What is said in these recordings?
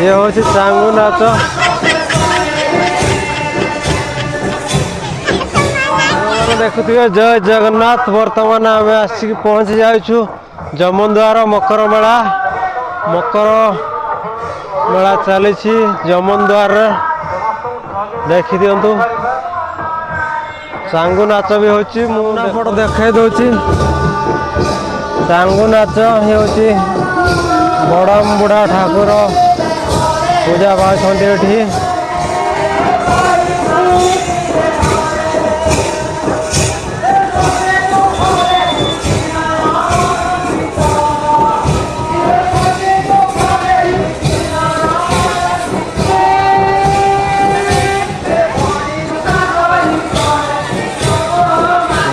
ये हूँ चांगू नाच देखुए जय जगन्नाथ। बर्तमान आम आसिक पहुँची जाऊँ जमद्वार मकर मेला। मकर मेला चली जमद्वार देखी दिंतु चांगू नाच भी होना फोटो देखा दूसरी चांगू नाच ही बड़म बुढ़ा ठाकुर पूजा पाती ये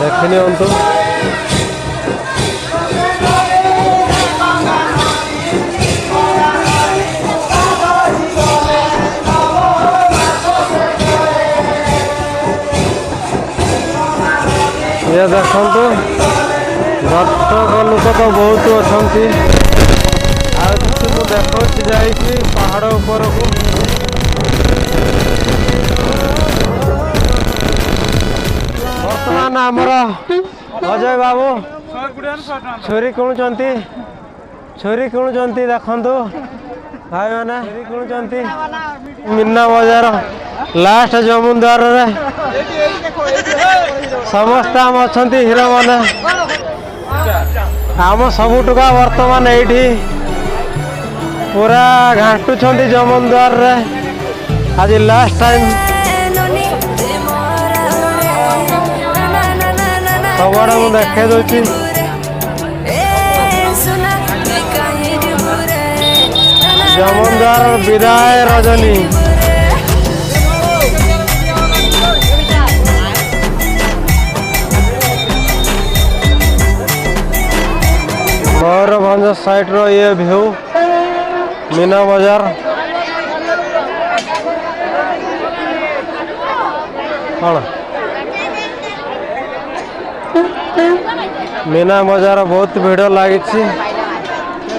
देखनी तो ये देखु दर्शक लोक तो बहुत अच्छा देखो जाइए पहाड़ ऊपर को बर्तमान आमर अजय बाबू छुरी किणुंट देखु भाई मैंने किणुंट मीना बजार लास्ट जमुद्वार समस्त आम अच्छा हीरो मैंने आम सबुटुका बर्तमान ये पूरा घाटुंट जमुद्वार आज लास्ट टाइम सबुआड़े मुझे देखे दूसरी जमुद्वार विदाय रजनी मयूरभंज साइड रो ये व्यू मीना बजार कौन मीना बजार बहुत भीड़ लगी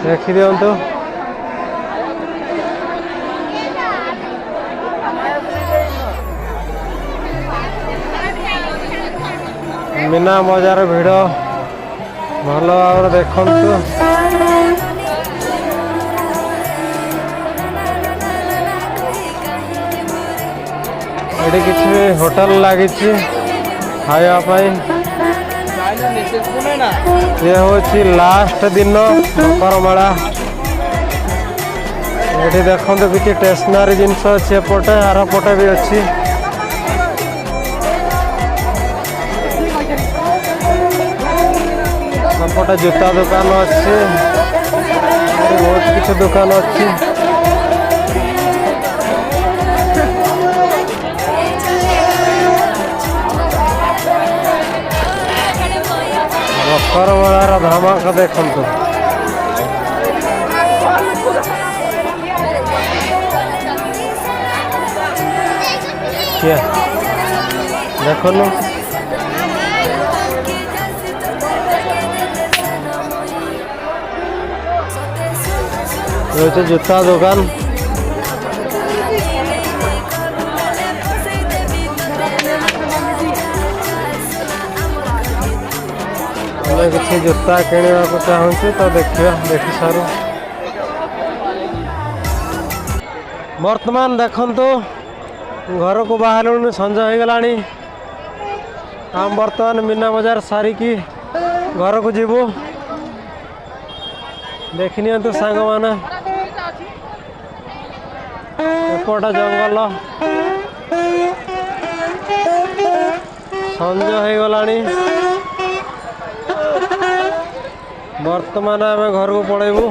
देखी दिंतु मीना बजार भीड़ भल भाव देखु ये किसी होटल लगी खावाई ये हूँ लास्ट दिन मकर मेला ये देखो किसी स्टेशनरी जिनस अच्छी एपटे आर पटे भी अच्छी सेपटे जूता दुकान अच्छी बहुत किसी दुकान अच्छी मकर मेलार धमाका देखु देखनु ये जूता दुकान किसी जूता किणवा को चाहूँ तो देखिए देखी सारू बर्तमान देखु घर को बाहर संज हो गला आम बर्तमान मीना बजार सारिकी घर को जीवु देखनी तो सांग मैंने एपटा जंगल संज हो गला बर्तमान आम घर को पलैबू